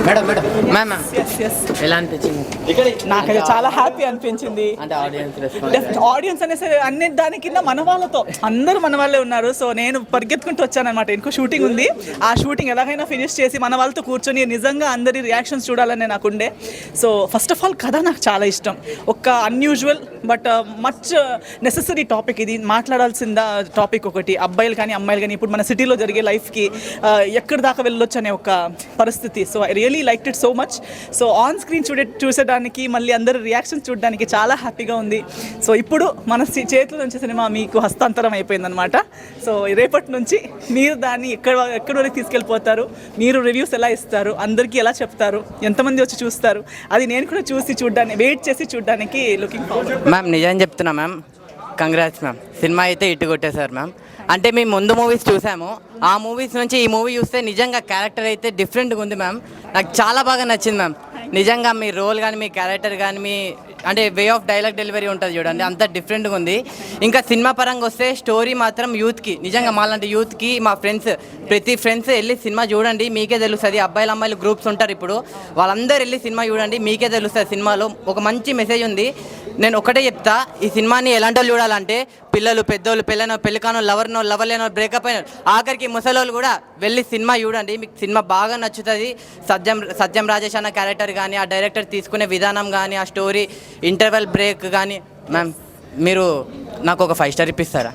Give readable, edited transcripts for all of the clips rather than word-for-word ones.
Madam ma'am ఎలా అనిపించింది? నాకైతే చాలా హ్యాపీ అనిపించింది. అంటే ఆడియన్స్ అనేసి అన్ని దాని కింద మన వాళ్ళతో అందరూ మన వాళ్ళే ఉన్నారు. సో నేను పరిగెత్తుకుంటూ వచ్చానమాట. ఇంకో షూటింగ్ ఉంది, ఆ షూటింగ్ ఎలాగైనా ఫినిష్ చేసి మన వాళ్ళతో కూర్చొని నిజంగా అందరి రియాక్షన్స్ చూడాలని నాకు ఉండే. సో ఫస్ట్ ఆఫ్ ఆల్ కథ నాకు చాలా ఇష్టం. ఒక unusual but much necessary topic ఇది. మాట్లాడాల్సిన టాపిక్ ఒకటి, అబ్బాయిలు కానీ అమ్మాయిలు కానీ ఇప్పుడు మన సిటీలో జరిగే లైఫ్కి ఎక్కడి దాకా వెళ్ళొచ్చు అనే ఒక పరిస్థితి. So I really like it so much. So on screen చూసేదానికి మళ్ళీ అందరి రియాక్షన్స్ చూడడానికి చాలా హ్యాపీగా ఉంది. సో ఇప్పుడు మన చేతిలో నుంచి సినిమా మీకు హస్తాంతరం అయిపోయిందనమాట. సో రేపటి నుంచి మీరు దాన్ని ఎక్కడి వరకు తీసుకెళ్ళిపోతారు, మీరు రివ్యూస్ ఎలా ఇస్తారు, అందరికీ ఎలా చెప్తారు, ఎంతమంది వచ్చి చూస్తారు, అది నేను కూడా చూసి చూడడానికి వెయిట్ చేసి చూడడానికి లుకింగ్ ఫార్వర్డ్. మ్యామ్ నిజం చెప్తున్నా మ్యామ్, కంగ్రాట్స్ మ్యామ్. సినిమా అయితే ఇటు కొట్టేశారు మ్యామ్. అంటే మేము ముందు మూవీస్ చూసాము, ఆ మూవీస్ నుంచి ఈ మూవీ చూస్తే నిజంగా క్యారెక్టర్ అయితే డిఫరెంట్గా ఉంది మ్యామ్. నాకు చాలా బాగా నచ్చింది మ్యామ్. నిజంగా మీ రోల్ కానీ మీ క్యారెక్టర్ కానీ మీ అంటే వే ఆఫ్ డైలాగ్ డెలివరీ ఉంటుంది చూడండి, అంత డిఫరెంట్గా ఉంది. ఇంకా సినిమా పరంగా వస్తే స్టోరీ మాత్రం యూత్కి, నిజంగా మాలాంటి యూత్కి, మా ప్రతి ఫ్రెండ్స్ వెళ్ళి సినిమా చూడండి, మీకే తెలుస్తుంది. అబ్బాయిలు అమ్మాయిలు గ్రూప్స్ ఉంటారు ఇప్పుడు, వాళ్ళందరూ వెళ్ళి సినిమా చూడండి, మీకే తెలుస్తుంది. సినిమాలో ఒక మంచి మెసేజ్ ఉంది. నేను ఒకటే చెప్తా, ఈ సినిమాని ఎలాంటి వాళ్ళు చూడాలంటే పిల్లలు, పెద్దోళ్ళు, పెళ్ళికానో, లవర్ లేనో, బ్రేకప్ అయిన, ఆఖరికి ముసలోళ్ళు కూడా వెళ్ళి సినిమా చూడండి, మీకు సినిమా బాగా నచ్చుతుంది. సత్యం రాజేష్ అన్న క్యారెక్టర్ కానీ, ఆ డైరెక్టర్ తీసుకునే విధానం కానీ, ఆ స్టోరీ, ఇంటర్వెల్ బ్రేక్ కానీ, మ్యామ్ మీరు నాకు ఒక 5 స్టార్ ఇప్పిస్తారా?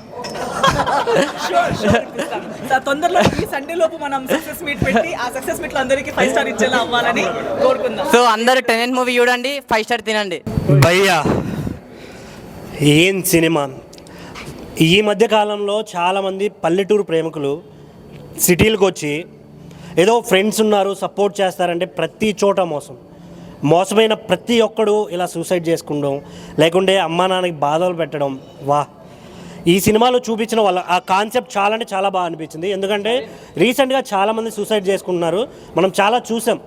తొందరలో ఈ సండే లోపు మనం సక్సెస్ మీట్ పెట్టి ఆ సక్సెస్ మీట్ లో అందరికీ 5 స్టార్ ఇచ్చేలా అవ్వాలని కోరుకుందాం. సో అందరూ 10 మూవీ చూడండి, 5 స్టార్ తినండి. భయ్యా ఏం సినిమా! ఈ మధ్య కాలంలో చాలామంది పల్లెటూరు ప్రేమికులు సిటీలకు వచ్చి ఏదో ఫ్రెండ్స్ ఉన్నారు సపోర్ట్ చేస్తారంటే ప్రతి చోట మోసమైన ప్రతి ఒక్కడు ఇలా సూసైడ్ చేసుకుంటాం, లేకుంటే అమ్మా నాన్నకి బాధలు పెట్టడం. ఈ సినిమాలో చూపించిన వాళ్ళ ఆ కాన్సెప్ట్ చాలా అంటే చాలా బాగా అనిపించింది. ఎందుకంటే రీసెంట్గా చాలామంది సూసైడ్ చేసుకుంటున్నారు, మనం చాలా చూసాం.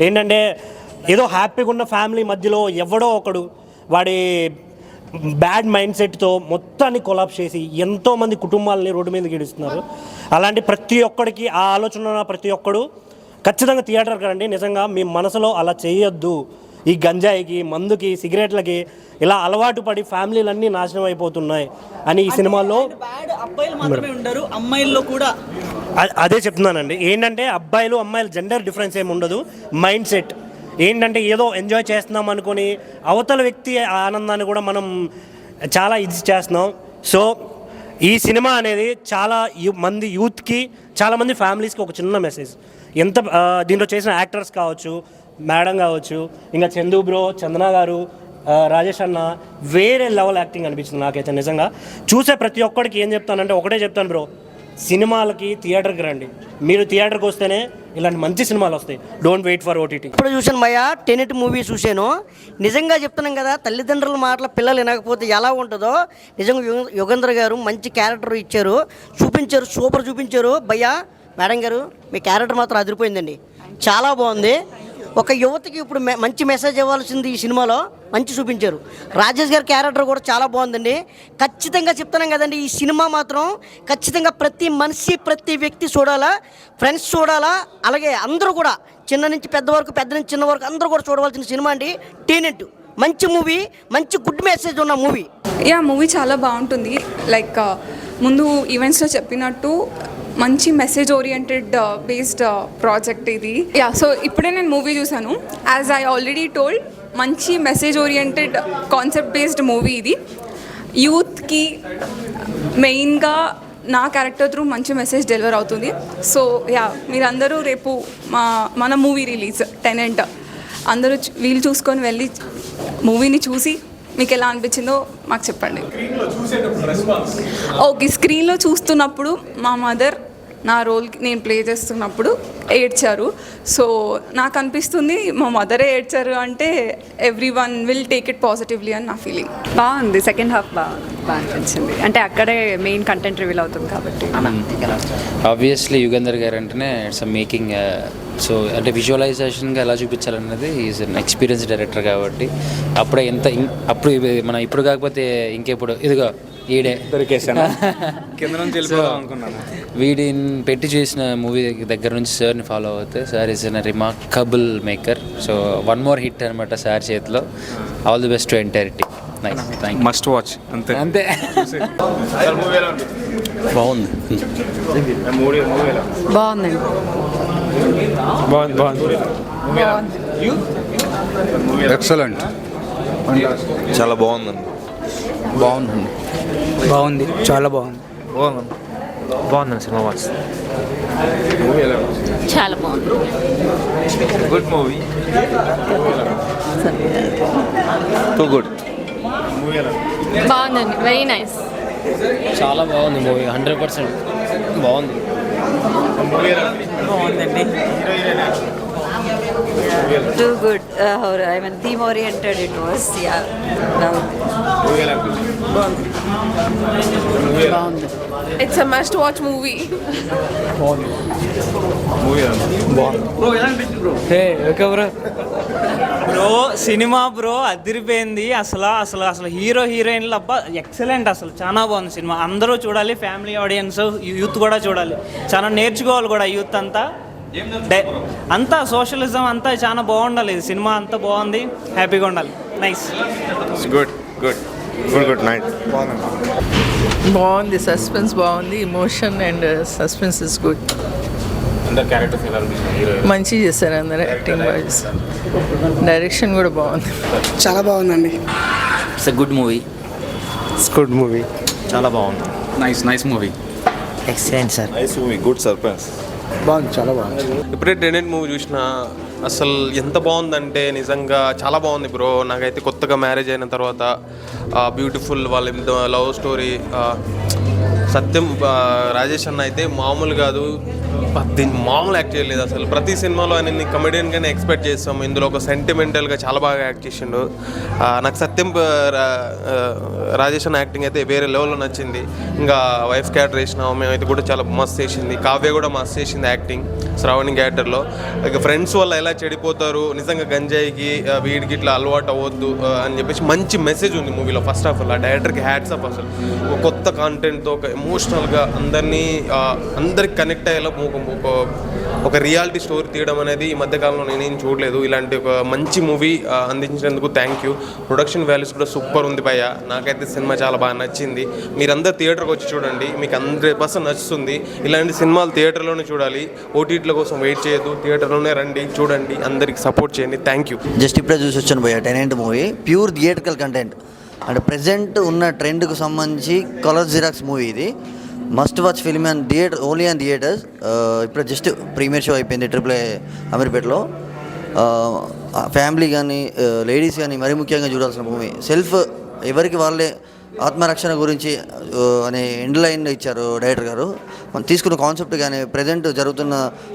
ఏంటంటే ఏదో హ్యాపీగా ఉన్న ఫ్యామిలీ మధ్యలో ఎవడో ఒకడు వాడి బ్యాడ్ మైండ్ సెట్తో మొత్తాన్ని కొలాప్స్ చేసి ఎంతోమంది కుటుంబాలని రోడ్డు మీద గీడుస్తున్నారు. అలాంటి ప్రతి ఒక్కడికి ఆ ఆలోచన ఉన్న ప్రతి ఒక్కడు ఖచ్చితంగా థియేటర్కి రండి. నిజంగా మీ మనసులో అలా చేయొద్దు. ఈ గంజాయికి, మందుకి, సిగరెట్లకి ఇలా అలవాటు పడి ఫ్యామిలీలన్నీ నాశనం అయిపోతున్నాయి అని ఈ సినిమాలో అమ్మాయిల్లో కూడా అదే చెప్తున్నానండి. ఏంటంటే అబ్బాయిలు అమ్మాయిలు జెండర్ డిఫరెన్స్ ఏమి ఉండదు, మైండ్ సెట్ ఏంటంటే ఏదో ఎంజాయ్ చేస్తున్నాం అనుకొని అవతల వ్యక్తి ఆనందాన్ని కూడా మనం చాలా ఇది చేస్తున్నాం. సో ఈ సినిమా అనేది చాలా మంది యూత్కి, చాలామంది ఫ్యామిలీస్కి ఒక చిన్న మెసేజ్. దీంట్లో చేసిన యాక్టర్స్ కావచ్చు, మేడం కావచ్చు, ఇంకా చందు బ్రో, చందన గారు, రాజేష్ అన్న వేరే లెవెల్ యాక్టింగ్ అనిపించింది నాకైతే. నిజంగా చూసే ప్రతి ఒక్కడికి ఏం చెప్తానంటే ఒకటే చెప్తాను బ్రో, సినిమాలకి థియేటర్కి రండి. మీరు థియేటర్కి వస్తేనే ఇలాంటి మంచి సినిమాలు వస్తాయి. Don't wait for OTT. ఇప్పుడు చూశాను భయ్యా, టెనెట్ మూవీ చూశాను. నిజంగా చెప్తున్నాం కదా, తల్లిదండ్రుల మాటల పిల్లలు వినకపోతే ఎలా ఉంటుందో. నిజంగా యుగంధర్ గారు మంచి క్యారెక్టర్ ఇచ్చారు, చూపించారు, సూపర్ చూపించారు. భయ్యా మేడం గారు మీ క్యారెక్టర్ మాత్రం అదిరిపోయిందండి, చాలా బాగుంది. ఒక యువతకి ఇప్పుడు మంచి మెసేజ్ ఇవ్వాల్సింది ఈ సినిమాలో మంచి చూపించారు. రాజేష్ గారి క్యారెక్టర్ కూడా చాలా బాగుందండి. ఖచ్చితంగా చెప్తున్నాం కదండి, ఈ సినిమా మాత్రం ఖచ్చితంగా ప్రతి మనిషి, ప్రతి వ్యక్తి చూడాలా, ఫ్రెండ్స్ చూడాలా, అలాగే అందరూ కూడా చిన్న నుంచి పెద్ద వరకు, పెద్ద నుంచి చిన్న వరకు అందరూ కూడా చూడవలసిన సినిమా అండి టెనెట్. మంచి మూవీ, మంచి గుడ్ మెసేజ్ ఉన్న మూవీ. మూవీ చాలా బాగుంటుంది. లైక్ ముందు ఈవెంట్స్లో చెప్పినట్టు మంచి మెసేజ్ ఓరియంటెడ్ బేస్డ్ ప్రాజెక్ట్ ఇది. సో ఇప్పుడే నేను మూవీ చూశాను. యాజ్ ఐ ఆల్రెడీ టోల్డ్, మంచి message oriented concept based movie ఇది. యూత్కి మెయిన్గా నా క్యారెక్టర్ త్రూ మంచి మెసేజ్ డెలివర్ అవుతుంది. సో మీరందరూ రేపు మన మూవీ రిలీజ్ టెనెంట్ అందరూ వీలు చూసుకొని వెళ్ళి మూవీని చూసి మీకు ఎలా అనిపించిందో మాకు చెప్పండి. ఓకే, స్క్రీన్లో చూస్తున్నప్పుడు మా మదర్ నా రోల్కి నేను ప్లే చేస్తున్నప్పుడు ఏడ్చారు. సో నాకు అనిపిస్తుంది మా మదరే ఏడ్చారు అంటే everyone will take it positively అని నా ఫీలింగ్. బాగుంది, సెకండ్ హాఫ్ బాగా అనిపించింది. అంటే అక్కడే మెయిన్ కంటెంట్ రివీల్ అవుతుంది కాబట్టి. ఆబ్వియస్లీ యుగంధర్ గారు అంటేనే ఇట్స్ మేకింగ్. సో అంటే విజువలైజేషన్గా ఎలా చూపించాలన్నది ఈజ్ అన్ ఎక్స్పీరియన్స్ డైరెక్టర్ కాబట్టి అప్పుడే అప్పుడు మనం ఇప్పుడు కాకపోతే ఇంకెప్పుడు ఇదిగో ఈడే దొరికేసాను కింద నుంచి వెళ్ళిపోదాం అనుకున్నాను. వీడిని పెట్టి చేసిన మూవీ దగ్గర నుంచి సార్ని ఫాలో అవుతే sir is an remarkable maker. So one more hit అనమాట సార్ చేతిలో. All the best to entire team. Nice, thank you. Must watch అంతే అంతే. బాగుంది. బాగుందండి. ఎక్సలెంట్, చాలా బాగుందండి. బాగుందండి. బాగుంది, చాలా బాగుంది. బాగుందండి సినిమా. వాచ్ చాలా బాగుంది. Good movie, too good. బాగుందండి, వెరీ నైస్. చాలా బాగుంది మూవీ, 100% బాగుంది. బాగుందండి. Too good. I mean, theme oriented it was. Yeah. బాగుంది. It's a must watch movie. Bro cinema bro అదిరిపోయింది. అసలు హీరో హీరోయిన్లు అబ్బా ఎక్సలెంట్. అసలు చాలా బాగుంది సినిమా. అందరూ చూడాలి, ఫ్యామిలీ ఆడియన్స్, యూత్ కూడా చూడాలి. చాలా నేర్చుకోవాలి కూడా యూత్ అంతా. అంతా సోషలిజం అంతా చాలా బాగుండాలి. ఇది సినిమా అంతా బాగుంది, హ్యాపీగా ఉండాలి. Nice, good good good good night. బాగుంది, సస్పెన్స్ బాగుంది, emotion and suspense is good. మంచిగా చేశారు అందరూ, యాక్టింగ్ వైజ్, డైరెక్షన్ కూడా బాగుంది. చాలా బాగుందండి. It's a good movie. It's good movie, చాలా బాగుంది. Nice movie. Excellent sir. Nice movie, good surprise. బాగుంది, చాలా బాగుంది. ఇప్పుడే టెనెంట్ మూవీ చూసిన, అసలు ఎంత బాగుందంటే నిజంగా చాలా బాగుంది బ్రో. నాకైతే కొత్తగా మ్యారేజ్ అయిన తర్వాత బ్యూటిఫుల్ వాళ్ళ లవ్ స్టోరీ. సత్యం రాజేష్ అన్న అయితే మామూలు కాదు, మామూలు యాక్ట్ చేయలేదు అసలు. ప్రతి సినిమాలో ఆయన కమెడియన్గానే ఎక్స్పెక్ట్ చేస్తాం, ఇందులో ఒక సెంటిమెంటల్గా చాలా బాగా యాక్ట్ చేసిండు. నాకు సత్యం రాజేష్ అన్న యాక్టింగ్ అయితే వేరే లెవెల్లో నచ్చింది. ఇంకా వైఫ్ క్యారెక్టర్ వేసిన మేమైతే కూడా చాలా మస్తు చేసింది. కావ్య కూడా మస్తు చేసింది యాక్టింగ్ శ్రావణి క్యారెక్టర్లో. ఇక ఫ్రెండ్స్ వల్ల ఎలా చెడిపోతారు, నిజంగా గంజాయికి వీడికి ఇట్లా అలవాటు అవ్వద్దు అని చెప్పేసి మంచి మెసేజ్ ఉంది మూవీలో. ఫస్ట్ ఆఫ్ ఆల్ ఆ డైరెక్టర్కి హ్యాట్స్ ఆఫ్. అసలు ఒక కొత్త కాంటెంట్తో ఒక ఎమోషనల్గా అందరికి కనెక్ట్ అయ్యేలా ఒక రియాలిటీ స్టోరీ తీయడం అనేది ఈ మధ్యకాలంలో నేనేం చూడలేదు. ఇలాంటి ఒక మంచి మూవీ అందించినందుకు థ్యాంక్ యూ. ప్రొడక్షన్ వాల్యూస్ కూడా సూపర్ ఉంది భయ్య. నాకైతే సినిమా చాలా బాగా నచ్చింది. మీరందరూ థియేటర్కి వచ్చి చూడండి, మీకు 100% నచ్చుతుంది. ఇలాంటి సినిమాలు థియేటర్లోనే చూడాలి, ఓటీటీల కోసం వెయిట్ చేయొద్దు. థియేటర్లోనే రండి, చూడండి, అందరికి సపోర్ట్ చేయండి. Thank you. జస్ట్ ఇప్పుడే చూసి వచ్చాను భయ్య tenant movie. Pure theatrical content అంటే ప్రజెంట్ ఉన్న ట్రెండ్కు సంబంధించి కలర్ జిరాక్స్ మూవీ ఇది. Must watch film and only on theatres. ఇప్పుడు జస్ట్ ప్రీమియర్ షో అయిపోయింది AAA అమీర్పేటలో. ఫ్యామిలీ కానీ లేడీస్ కానీ మరీ ముఖ్యంగా చూడాల్సిన మూవీ. సెల్ఫ్ ఎవరికి వాళ్ళే ఆత్మరక్షణ గురించి అనే ఎండ్ లైన్ ఇచ్చారు డైరెక్టర్ గారు. మనం తీసుకున్న కాన్సెప్ట్ కానీ ప్రజెంట్ జరుగుతున్న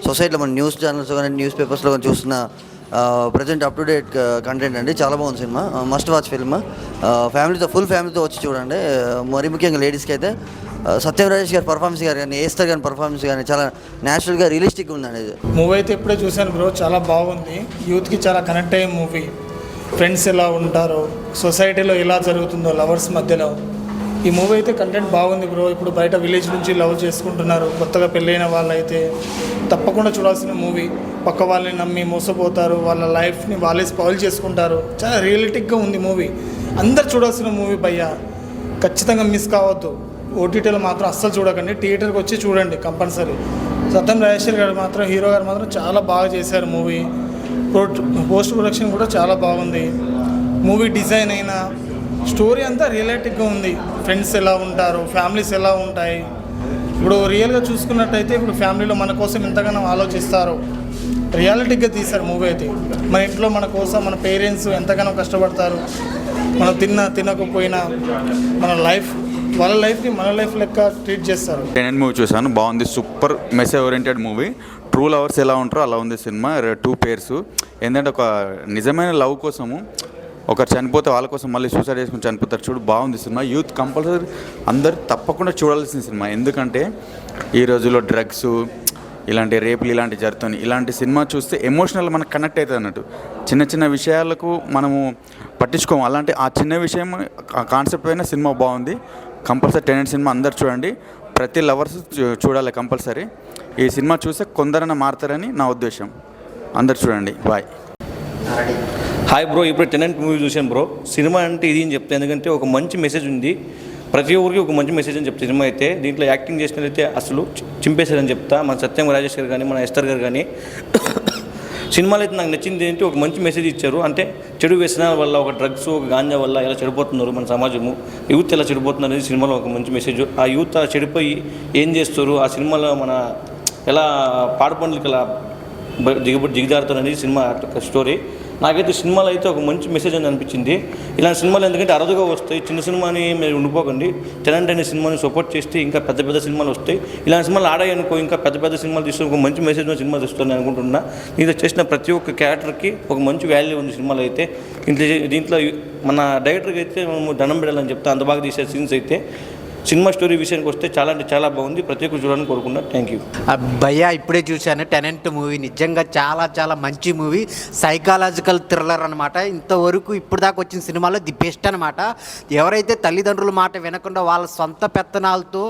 సొసైటీలో మన న్యూస్ ఛానల్స్ కానీ న్యూస్ పేపర్స్లో కానీ చూస్తున్న present up to date content అండి. చాలా బాగుంది సినిమా, మస్ట్ వాచ్ ఫిల్మ్. ఫ్యామిలీతో ఫుల్ ఫ్యామిలీతో వచ్చి చూడండి. మరీ ముఖ్యంగా లేడీస్కి అయితే సత్యం రాజేష్ గారి పర్ఫార్మెన్స్ కానీ ఏస్తర్ గారి పర్ఫార్మెన్స్ కానీ చాలా న్యాచురల్గా రియలిస్టిక్గా ఉందండి. ఇది మూవీ అయితే ఇప్పుడే చూశాను బ్రో, చాలా బాగుంది. యూత్కి చాలా కనెక్ట్ అయ్యే మూవీ. ఫ్రెండ్స్ ఎలా ఉంటారో, సొసైటీలో ఎలా జరుగుతుందో లవర్స్ మధ్యలో, ఈ మూవీ అయితే కంటెంట్ బాగుంది బ్రో. ఇప్పుడు బయట విలేజ్ నుంచి లవ్ చేసుకుంటున్నారు కొత్తగా పెళ్ళైన వాళ్ళైతే తప్పకుండా చూడాల్సిన మూవీ. పక్క వాళ్ళని నమ్మి మోసపోతారు, వాళ్ళ లైఫ్ని వాళ్ళే స్పాయిల్ చేసుకుంటారు. చాలా రియలిటిక్గా ఉంది మూవీ. అందరు చూడాల్సిన మూవీ భయ్య, ఖచ్చితంగా మిస్ కావద్దు. ఓటీటీలో మాత్రం అస్సలు చూడకండి, థియేటర్కి వచ్చి చూడండి కంపల్సరీ. సత్యం రాజేశ్వర్ గారు మాత్రం, హీరో గారు మాత్రం చాలా బాగా చేశారు మూవీ. పోస్ట్ ప్రొడక్షన్ కూడా చాలా బాగుంది. మూవీ డిజైన్ అయినా స్టోరీ అంతా రియలిటిక్గా ఉంది. ఫ్రెండ్స్ ఎలా ఉంటారు, ఫ్యామిలీస్ ఎలా ఉంటాయి. ఇప్పుడు రియల్గా చూసుకున్నట్టయితే ఇప్పుడు ఫ్యామిలీలో మన కోసం ఎంతగానో ఆలోచిస్తారు, రియాలిటిక్గా తీశారు మూవీ అయితే. మన ఇంట్లో మన కోసం మన పేరెంట్స్ ఎంతగానో కష్టపడతారు. మనం తినకపోయినా మన లైఫ్ వాళ్ళ లైఫ్ని మన లైఫ్ లెక్క ట్రీట్ చేస్తారు. టెనెంట్ మూవీ చూసాను, బాగుంది. Super message oriented movie. True lovers ఎలా ఉంటారో అలా ఉంది సినిమా. 2 పేర్స్ ఏంటంటే ఒక నిజమైన లవ్ కోసము ఒకరు చనిపోతే వాళ్ళ కోసం మళ్ళీ సూసైడ్ చేసుకుని చనిపోతారు చూడు. బాగుంది సినిమా. యూత్ కంపల్సరీ అందరు తప్పకుండా చూడాల్సిన సినిమా. ఎందుకంటే ఈ రోజుల్లో డ్రగ్స్, ఇలాంటి రేపులు ఇలాంటివి జరుగుతుంది. ఇలాంటి సినిమా చూస్తే ఎమోషనల్ మనకు కనెక్ట్ అవుతుంది అన్నట్టు. చిన్న చిన్న విషయాలకు మనము పట్టించుకోము. అలాంటి ఆ చిన్న విషయం ఆ కాన్సెప్ట్ పైన సినిమా బాగుంది. కంపల్సరీ టెనెంట్ సినిమా అందరు చూడండి, ప్రతి లవర్స్ చూడాలి కంపల్సరీ. ఈ సినిమా చూస్తే కొందరైనా మారుతారని నా ఉద్దేశం. అందరు చూడండి. బాయ్. హాయ్ బ్రో, ఇప్పుడు టెనెంట్ మూవీ చూశాను బ్రో. సినిమా అంటే ఇది అని చెప్తాను, ఎందుకంటే ఒక మంచి మెసేజ్ ఉంది, ప్రతి ఒక్కరికి ఒక మంచి మెసేజ్ అని చెప్తే సినిమా అయితే. దీంట్లో యాక్టింగ్ చేసినట్లయితే అసలు చింపేశారని చెప్తా. మన సత్యం రాజేష్ గారు కానీ, మన ఎస్తర్ గారు కానీ. సినిమాలో అయితే నాకు నచ్చింది ఏంటి, ఒక మంచి మెసేజ్ ఇచ్చారు. అంటే చెడు వ్యసనాల వల్ల, ఒక డ్రగ్స్, ఒక గాంజా వల్ల ఎలా చెడిపోతున్నారు మన సమాజము, యూత్ ఎలా చెడిపోతున్నారు అనేది సినిమాలో ఒక మంచి మెసేజ్. ఆ యూత్ అలా చెడిపోయి ఏం చేస్తారు, ఆ సినిమాలో మన ఎలా పాడుపండ్లకి ఎలా దిగజారుతారు అనేది సినిమా స్టోరీ. నాకైతే సినిమాలో అయితే ఒక మంచి మెసేజ్ అని అనిపించింది. ఇలాంటి సినిమాలు ఎందుకంటే అరుదుగా వస్తాయి, చిన్న సినిమాని మీరు ఉండిపోకండి, టెనెంట్ అనే సినిమాని సపోర్ట్ చేస్తే ఇంకా పెద్ద పెద్ద సినిమాలు వస్తాయి. ఇలాంటి సినిమాలు ఆడాయి అనుకో, ఇంకా పెద్ద పెద్ద సినిమాలు తీసుకొని ఒక మంచి మెసేజ్ ఉన్న సినిమా తీస్తాను అనుకుంటున్నా. ఇది చేసిన ప్రతి ఒక్క క్యారెక్టర్కి ఒక మంచి వాల్యూ ఉంది సినిమాలో అయితే. దీంట్లో మన డైరెక్టర్కి అయితే మేము దండం పెట్టాలని చెప్తా, అంత బాగా తీసే సీన్స్ అయితే. సినిమా స్టోరీ విషయానికి వస్తే చాలా అంటే చాలా బాగుంది, ప్రతి ఒక్కరు చూడాలని కోరుకున్నా. Thank you. భయ్యా ఇప్పుడే చూశాను టెనెంట్ మూవీ, నిజంగా చాలా చాలా మంచి మూవీ, సైకాలజికల్ థ్రిల్లర్ అనమాట. ఇంతవరకు ఇప్పుడు దాకా వచ్చిన సినిమాలో ది బెస్ట్ అనమాట. ఎవరైతే తల్లిదండ్రుల మాట వినకుండా వాళ్ళ సొంత పెత్తనాలతో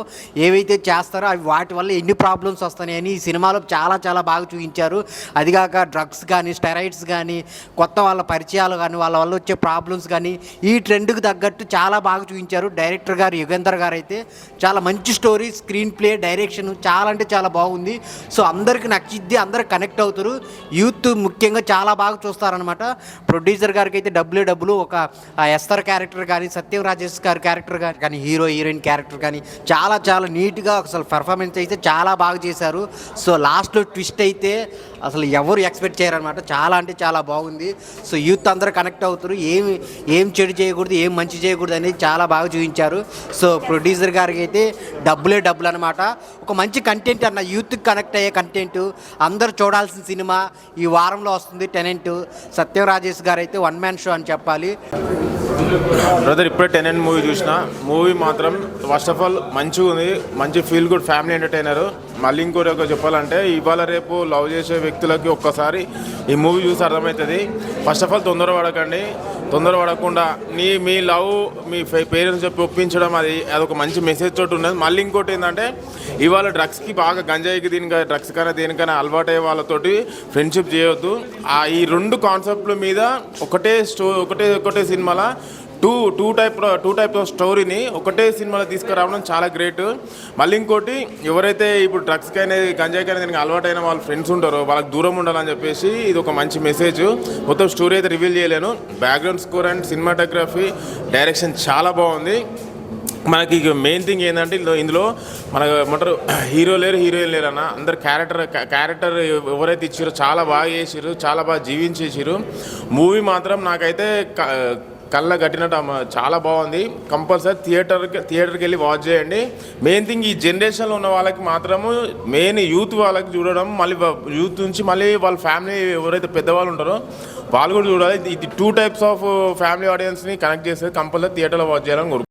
ఏవైతే చేస్తారో అవి వాటి వల్ల ఎన్ని ప్రాబ్లమ్స్ వస్తాయని ఈ సినిమాలో చాలా చాలా బాగా చూపించారు. అదిగాక డ్రగ్స్ కానీ, స్టెరాయిడ్స్ కానీ, కొత్త వాళ్ళ పరిచయాలు కానీ, వాళ్ళ వల్ల వచ్చే ప్రాబ్లమ్స్ కానీ ఈ ట్రెండ్కి తగ్గట్టు చాలా బాగా చూపించారు. డైరెక్టర్ గారు యుగేందర్ గారు అయితే చాలా మంచి స్టోరీ, స్క్రీన్ ప్లే, డైరెక్షన్ చాలా అంటే చాలా బాగుంది. సో అందరికి నచ్చిద్ది, అందరు కనెక్ట్ అవుతారు. యూత్ ముఖ్యంగా చాలా బాగా చూస్తారనమాట. ప్రొడ్యూసర్ గారికి అయితే డబ్బులు ఒక ఎస్తర్ క్యారెక్టర్ కానీ, సత్యం రాజేష్ గారి క్యారెక్టర్ కానీ, హీరో హీరోయిన్ క్యారెక్టర్ కానీ చాలా చాలా నీట్గా అసలు పెర్ఫార్మెన్స్ అయితే చాలా బాగా చేశారు. సో లాస్ట్లో ట్విస్ట్ అయితే అసలు ఎవరు ఎక్స్పెక్ట్ చేయరనమాట, చాలా అంటే చాలా బాగుంది. సో యూత్ అందరూ కనెక్ట్ అవుతారు, ఏం చెడు చేయకూడదు, ఏం మంచి చేయకూడదు అనేది చాలా బాగా చూపించారు. సో ప్రొడ్యూసర్ గారికి అయితే డబ్బులు అనమాట. ఒక మంచి కంటెంట్ అన్న, యూత్కి కనెక్ట్ అయ్యే కంటెంట్, అందరూ చూడాల్సిన సినిమా ఈ వారంలో వస్తుంది టెనెంట్. సత్యం రాజేష్ గారు అయితే వన్ మ్యాన్ షో అని చెప్పాలి. బ్రదర్ ఇప్పుడే టెనెంట్ మూవీ చూసిన, మూవీ మాత్రం ఫస్ట్ ఆఫ్ ఆల్ మంచిగా ఉంది, మంచి ఫీల్ గుడ్ ఫ్యామిలీ ఎంటర్టైనర్. మళ్ళీ ఇంకోటి ఒక చెప్పాలంటే ఇవాళ రేపు లవ్ చేసే వ్యక్తులకి ఒక్కసారి ఈ మూవీ చూసి అర్థమవుతుంది. ఫస్ట్ ఆఫ్ ఆల్ తొందరపడకుండా మీ లవ్ మీ పేరెంట్స్ చెప్పి ఒప్పించడం అదొక మంచి మెసేజ్ తోటి ఉన్నది. మళ్ళీ ఇంకోటి ఏంటంటే ఇవాళ డ్రగ్స్కి బాగా గంజాయికి దీనికి డ్రగ్స్ కన్నా దేనికైనా అలవాటు అయ్యే వాళ్ళతోటి ఫ్రెండ్షిప్ చేయొద్దు. ఈ రెండు కాన్సెప్ట్ల మీద ఒకటే సినిమాలో టూ టైప్ ఆఫ్ స్టోరీని ఒకటే సినిమాలో తీసుకురావడం చాలా గ్రేట్. మళ్ళీ ఇంకోటి ఎవరైతే ఇప్పుడు డ్రగ్స్కైనా గంజాయికైనా దీనికి అలవాటైన వాళ్ళ ఫ్రెండ్స్ ఉంటారో వాళ్ళకి దూరం ఉండాలని చెప్పేసి ఇది ఒక మంచి మెసేజ్. మొత్తం స్టోరీ అయితే రివీల్ చేయలేను. Background score and cinematography, direction చాలా బాగుంది. మనకి మెయిన్ థింగ్ ఏంటంటే ఇందులో మనకు హీరో లేరు, హీరోయిన్ లేరు అన్న, అందరు క్యారెక్టర్ ఎవరైతే ఇచ్చారో చాలా బాగా చేసిర్రు, చాలా బాగా జీవించేసారు. మూవీ మాత్రం నాకైతే కళ్ళ కట్టినట్టు చాలా బాగుంది. కంపల్సరీ థియేటర్కి వెళ్ళి వాచ్ చేయండి. మెయిన్ థింగ్ ఈ జనరేషన్లో ఉన్న వాళ్ళకి మాత్రము, మెయిన్ యూత్ వాళ్ళకి చూడడం, మళ్ళీ యూత్ నుంచి మళ్ళీ వాళ్ళ ఫ్యామిలీ ఎవరైతే పెద్దవాళ్ళు ఉంటారో వాళ్ళు కూడా చూడాలి. ఇది 2 టైప్స్ ఆఫ్ ఫ్యామిలీ ఆడియన్స్ని కనెక్ట్ చేస్తే కంపల్సరీ థియేటర్లో వాచ్ చేయాలని కోరుకుంటున్నాను.